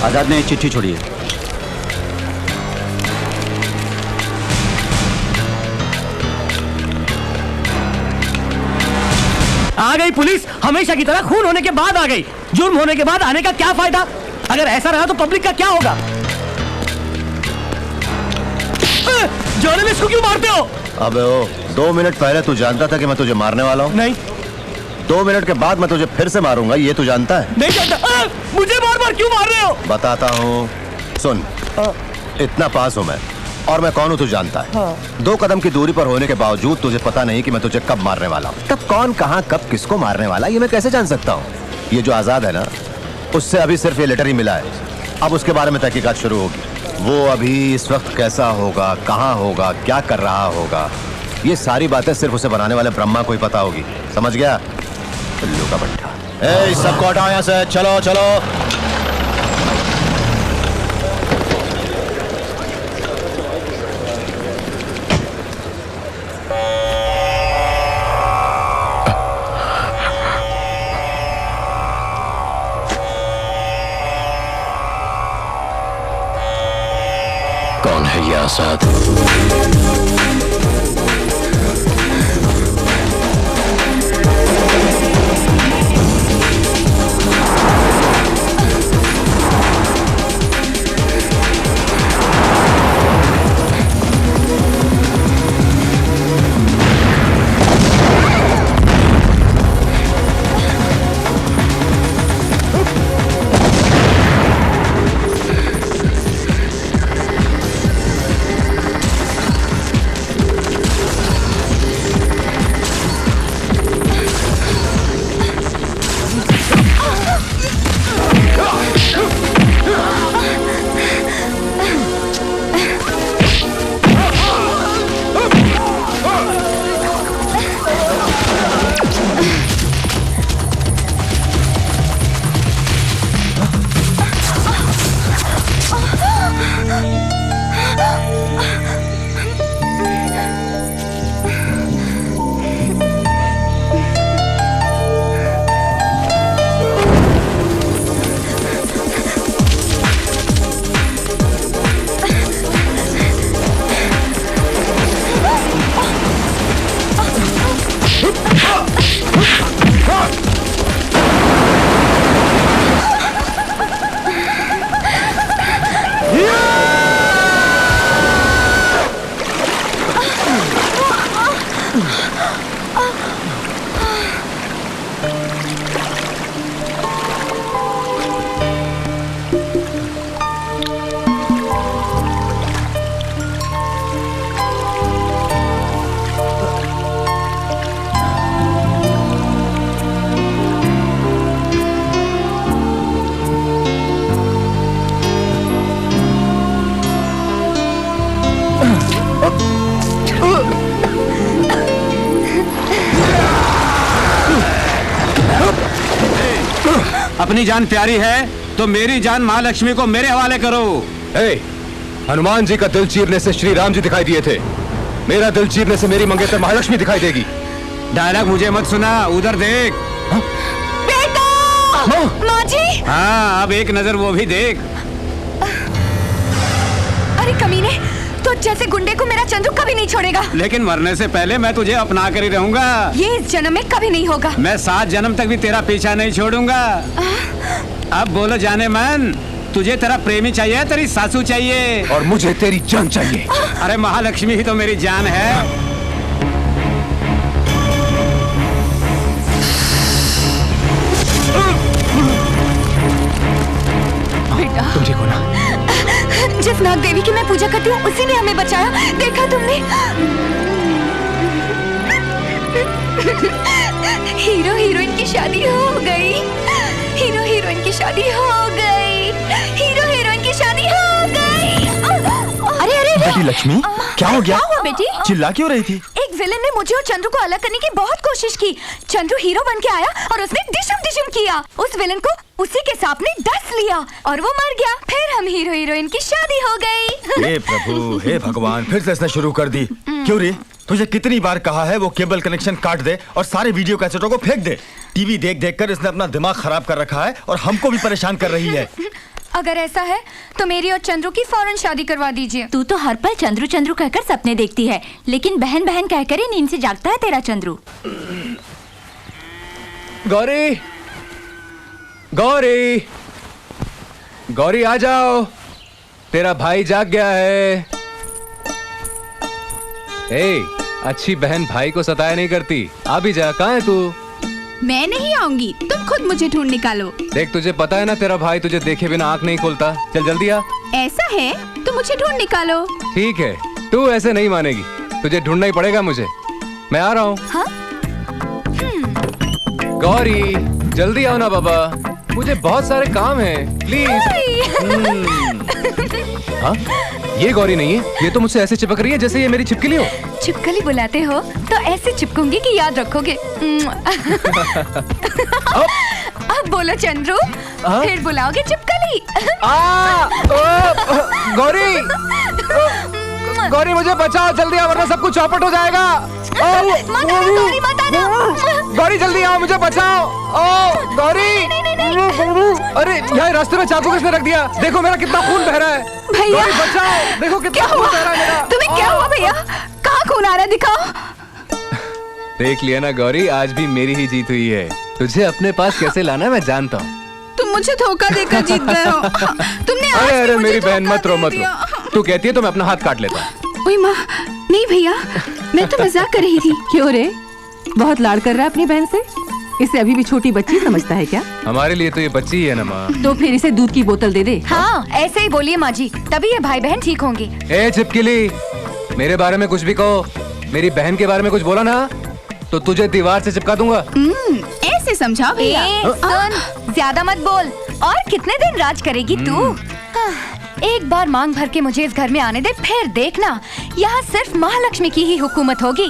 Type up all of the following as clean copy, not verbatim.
आजाद ने एक चिट्ठी छोड़ी है। आ गई पुलिस, हमेशा की तरह खून होने के बाद आ गई। जुर्म होने के बाद आने का क्या फायदा? अगर ऐसा रहा तो पब्लिक का क्या होगा? जर्नलिस्ट को क्यों मारते हो? अबे ओ, 2 मिनट पहले तू जानता था कि मैं तुझे मारने वाला हूँ? नहीं। 2 मिनट के बाद मैं तुझे फिर से मारूंगा, ये तू जानता है? नहीं जानता। मुझे बार बार क्यों मार रहे हो? बताता हूँ, सुन। इतना पास हूँ मैं, और मैं कौन हूँ तू जानता है। 2 कदम की दूरी पर होने के बावजूद तुझे पता नहीं कि मैं तुझे कब मारने वाला हूँ। तब कौन कहाँ कब किसको मारने वाला, ये मैं कैसे जान सकता हूँ? ये जो आजाद है ना, उससे अभी सिर्फ ये लेटर ही मिला है। अब उसके बारे में तहकीकात शुरू होगी। वो अभी इस वक्त कैसा होगा, कहाँ होगा, क्या कर रहा होगा, ये सारी बातें सिर्फ उसे बनाने वाले ब्रह्मा को ही पता होगी। समझ गया? उल्लू का बट्टा। ए, सबको हटाओ यहाँ से, चलो चलो। कौन है ये आजाद? अपनी जान प्यारी है तो मेरी जान महालक्ष्मी को मेरे हवाले करो। हनुमान जी का दिल चीरने से श्री राम जी दिखाई दिए थे, मेरा दिल चीरने से मेरी मंगेतर महालक्ष्मी दिखाई देगी। डायलॉग मुझे मत सुना, उधर देख। बेटा! माँ जी! हाँ, अब एक नजर वो भी देख। अरे कमीने, तो जैसे गुंडे को मेरा चंद्रू कभी नहीं छोड़ेगा। लेकिन मरने से पहले मैं तुझे अपना कर ही रहूंगा। ये इस जन्म में कभी नहीं होगा। मैं 7 जन्म तक भी तेरा पीछा नहीं छोड़ूंगा। अब बोलो जाने मन, तुझे तेरा प्रेमी चाहिए, तेरी सासू चाहिए? और मुझे तेरी जान चाहिए। अरे महालक्ष्मी ही तो मेरी जान है। बेटा, तुम ठीक हो ना? जिस नाग देवी की मैं पूजा करती हूँ उसी ने हमें बचाया, देखा तुमने? हीरो हीरोइन की शादी हो गई, हीरो हीरोइन की शादी हो गई, हीरो हीरोइन की शादी हो गई। अरे अरे बेटी लक्ष्मी, क्या हो गया? क्या हुआ बेटी? चिल्ला क्यों रही थी? एक विलेन ने मुझे और चंद्रू को अलग करने की बहुत कोशिश की। चंद्रू हीरो बन के आया और उसने डिशम डिशम किया। उस विलेन को उसी के सांप ने डस लिया और वो मर गया। फिर हम हीरो हीरोइन की शादी हो गई। हे प्रभु, हे भगवान, फिर से इसने शुरू कर दी। क्यों रे? तुझे कितनी बार कहा है वो केबल कनेक्शन काट दे और सारे वीडियो कैसेटों को फेंक दे। टीवी देख देख कर इसने अपना दिमाग खराब कर रखा है और हमको भी परेशान कर रही है। अगर ऐसा है तो मेरी और चंद्रू की फौरन शादी करवा दीजिए। तू तो हर पल चंद्रू चंद्रू कहकर सपने देखती है, लेकिन बहन बहन कहकर ही नींद से जागता है तेरा चंद्रू। गौरी, गौरी, गौरी आ जाओ, तेरा भाई जाग गया है। ए, अच्छी बहन भाई को सताया नहीं करती, आ भी जा। कहाँ है तू? मैं नहीं आऊंगी, तुम खुद मुझे ढूंढ निकालो। देख, तुझे पता है ना तेरा भाई तुझे देखे बिना आंख नहीं खोलता। चल जल्दी आ। ऐसा है तो मुझे ढूंढ निकालो। ठीक है, तू ऐसे नहीं मानेगी, तुझे ढूंढना ही पड़ेगा मुझे। मैं आ रहा हूँ। हाँ? गौरी, जल्दी आओ ना बाबा, मुझे बहुत सारे काम हैं, प्लीज। हाँ, ये गौरी नहीं है, ये तो मुझसे ऐसे चिपक रही है जैसे ये मेरी छिपकली हो। छिपकली बुलाते हो तो ऐसे चिपकूंगी कि याद रखोगे। अब बोलो चंद्रू, फिर बुलाओगे छिपकली। गौरी, गौरी मुझे बचाओ जल्दी आओ, वरना सब कुछ चौपट हो जाएगा। गौरी मत आना। गौरी जल्दी आओ, मुझे बचाओ। ओ गौरी, अरे यहाँ रास्ते में चाकू किसने रख दिया? देखो मेरा कितना खून बह रहा है। भैया गौरी बचाओ, देखो कितना खून बह रहा है मेरा। तुम्हें क्या हुआ भैया? कहाँ खून आ रहा है, दिखाओ। देख लिया ना गौरी, आज भी मेरी ही जीत हुई है। तुझे अपने पास कैसे लाना है मैं जानता हूँ। तुम मुझे धोखा देकर जीत गए हो। तुमने आज अरे भी मुझे मेरी बहन धोखा मत रो दे मत दिया। रो, तू कहती है तो मैं अपना हाथ काट लेता हूँ। ओए माँ, नहीं भैया, मैं तो मजाक कर रही थी। क्यों रे, बहुत लाड़ कर रहा है अपनी बहन से? इसे अभी भी छोटी बच्ची समझता है क्या? हमारे लिए तो ये बच्ची ही है ना माँ। तो फिर इसे दूध की बोतल दे दे। हाँ, ऐसे ही बोलिए माँ जी, तभी ये भाई बहन ठीक होंगे। ए छिपकली, मेरे बारे में कुछ भी कहो, मेरी बहन के बारे में कुछ बोला ना तो तुझे दीवार से चिपका दूंगा। ऐसे समझाओ भैया। सुन, ज्यादा मत बोल। और कितने दिन राज करेगी तू? एक बार मांग भर के मुझे इस घर में आने दे, फिर देखना यहाँ सिर्फ महालक्ष्मी की ही हुकूमत होगी।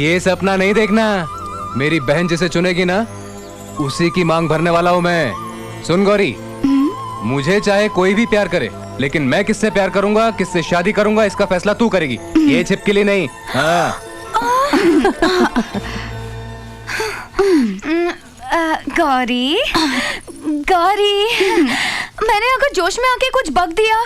ये सपना नहीं देखना, मेरी बहन जिसे चुनेगी ना उसी की मांग भरने वाला हूँ मैं। सुन गौरी, मुझे चाहे कोई भी प्यार करे, लेकिन मैं किससे प्यार करूंगा, किससे शादी करूंगा, इसका फैसला तू करेगी, ये छिपकली नहीं। हाँ। गौरी, गौरी, मैंने अगर जोश में आके कुछ बक दिया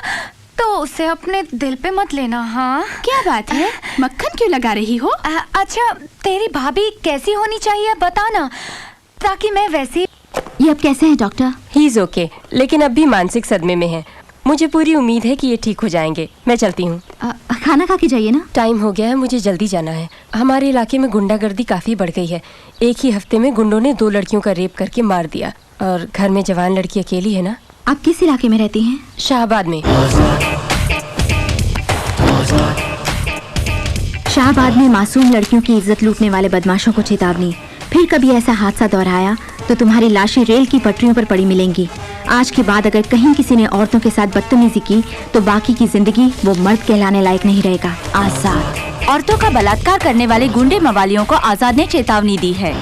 तो उसे अपने दिल पे मत लेना। हाँ, क्या बात है, मक्खन क्यों लगा रही हो? अच्छा, तेरी भाभी कैसी होनी चाहिए बताना, ताकि मैं वैसी। ये अब कैसे हैं डॉक्टर? ही इज ओके, लेकिन अब भी मानसिक सदमे में है। मुझे पूरी उम्मीद है कि ये ठीक हो जाएंगे। मैं चलती हूँ। खाना खा के जाइए ना। टाइम हो गया है, मुझे जल्दी जाना है। हमारे इलाके में गुंडागर्दी काफी बढ़ गई है। एक ही हफ्ते में गुंडों ने 2 लड़कियों का रेप करके मार दिया, और घर में जवान लड़की अकेली है ना। आप किस इलाके में रहती हैं? शाहबाद में। शाहबाद में मासूम लड़कियों की इज्जत लूटने वाले बदमाशों को चेतावनी, फिर कभी ऐसा हादसा दोहराया तो तुम्हारी लाशें रेल की पटरियों पर पड़ी मिलेंगी। आज के बाद अगर कहीं किसी ने औरतों के साथ बदतमीजी की तो बाकी की जिंदगी वो मर्द कहलाने लायक नहीं रहेगा। आजाद। औरतों का बलात्कार करने वाले गुंडे मवालियों को आजाद ने चेतावनी दी है।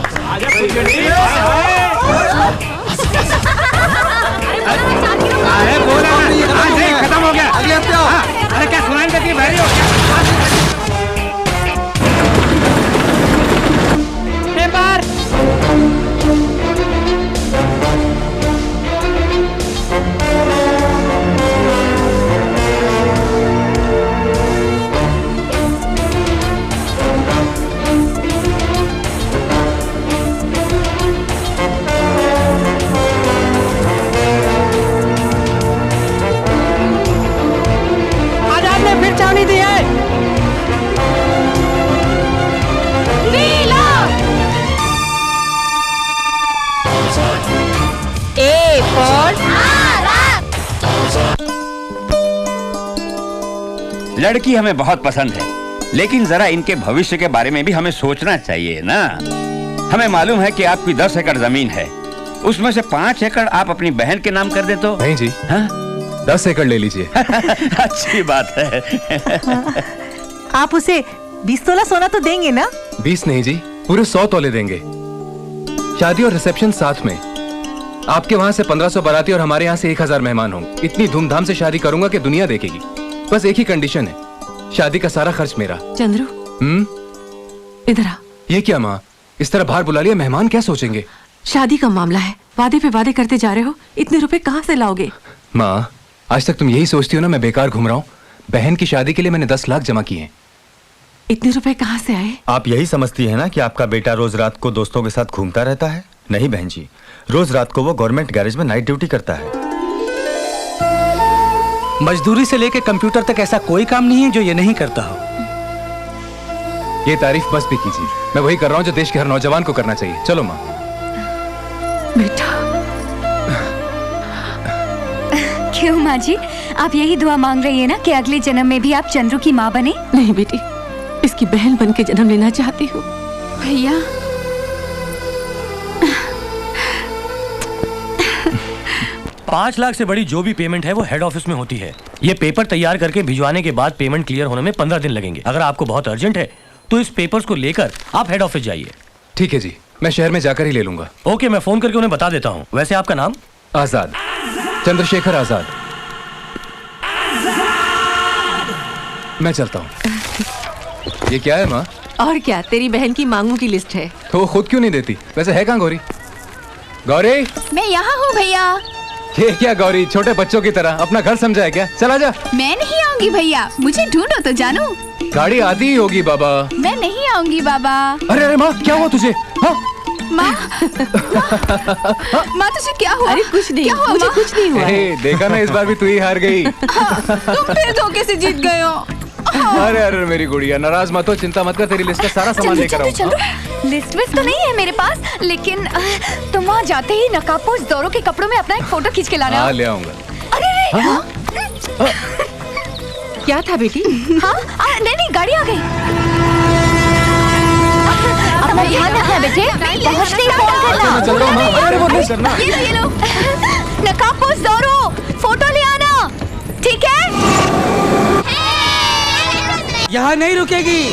अरे बोला, आज ही खत्म हो गया। अगले हफ्ते आओ। अरे क्या सुनाई देती है भाई? लड़की हमें बहुत पसंद है, लेकिन जरा इनके भविष्य के बारे में भी हमें सोचना चाहिए ना। हमें मालूम है कि आपकी 10 एकड़ जमीन है, उसमें से 5 एकड़ आप अपनी बहन के नाम कर दे तो। नहीं जी। हाँ? 10 एकड़ ले लीजिए। अच्छी बात है। आप उसे 20 तोला सोना तो देंगे ना? 20 नहीं जी, पूरे 100 तोले देंगे। शादी और रिसेप्शन साथ में। आपके वहाँ से 1500 बाराती और हमारे यहाँ से 1000 मेहमान होंगे। इतनी धूमधाम से शादी करूंगा कि दुनिया देखेगी। बस एक ही कंडीशन है, शादी का सारा खर्च मेरा। चंद्रू, इधर आ। ये क्या माँ, इस तरह बाहर बुला लिया, मेहमान क्या सोचेंगे? शादी का मामला है, वादे पे वादे करते जा रहे हो, इतने रुपए कहाँ से लाओगे? माँ, आज तक तुम यही सोचती हो ना मैं बेकार घूम रहा हूँ। बहन की शादी के लिए मैंने 10 लाख जमा किए हैं। इतने रुपए कहाँ से आए? आप यही समझती है ना कि आपका बेटा रोज रात को दोस्तों के साथ घूमता रहता है? नहीं बहन जी, रोज रात को वो गवर्नमेंट गैरेज में नाइट ड्यूटी करता है। मजदूरी से लेके कंप्यूटर तक ऐसा कोई काम नहीं है जो ये नहीं करता हो। ये तारीफ बस भी कीजिए, मैं वही कर रहा हूँ जो देश के हर नौजवान को करना चाहिए। चलो माँ। बेटा। क्यों माँ जी, आप यही दुआ मांग रही है ना कि अगले जन्म में भी आप चंद्रू की माँ बने? नहीं बेटी, इसकी बहन बन के जन्म लेना चाहती हूँ। भैया, 5 लाख से बड़ी जो भी पेमेंट है वो हेड ऑफिस में होती है। ये पेपर तैयार करके भिजवाने के बाद पेमेंट क्लियर होने में 15 दिन लगेंगे। अगर आपको बहुत अर्जेंट है तो इस पेपर्स को लेकर आप हेड ऑफिस जाइए। ठीक है जी, मैं शहर में जाकर ही ले लूंगा। ओके, मैं फोन करके उन्हें बता देता हूँ। वैसे आपका नाम? आजाद, चंद्रशेखर आजाद। मैं चलता हूँ। ये क्या है माँ? और क्या, तेरी बहन की मांगों की लिस्ट है। तो वो खुद क्यों नहीं देती? वैसे है कहाँ गौरी? गौरी, मैं यहाँ हूँ भैया। ये क्या गौरी, छोटे बच्चों की तरह अपना घर समझा है क्या? चला जा। मैं नहीं आऊंगी भैया, मुझे ढूंढो तो जानू। गाड़ी आती ही होगी बाबा। मैं नहीं आऊंगी बाबा। अरे अरे माँ, क्या हुआ तुझे? हाँ? माँ, माँ तुझे क्या हुआ? अरे कुछ नहीं, क्या हुआ, मुझे माँ? कुछ नहीं हुआ। देखा ना, इस बार भी तू ही हार गई। तुम फिर धोखे से जीत गए हो। अरे अरे मेरी गुड़िया, नाराज मत हो, चिंता मत कर, तेरी लिस्ट का सारा सामान लेकर आऊँ। लिस्ट विस्ट तो नहीं है मेरे पास, लेकिन तुम वहाँ जाते ही नकाबपोश दौरों के कपड़ों में अपना एक फोटो खींच के लाना। हाँ, ले आऊंगा। अरे क्या था बेटी? हाँ, नहीं गाड़ी आ गई। अपना ध्यान रखना बेटे, पहुँचते ही फोन करना। मैं चल रहा हूँ माँ। अरे वो नहीं करना। ये लो नकाबपोश दौरों, फोटो ले आना, ठीक है? यहाँ नहीं रुकेगी।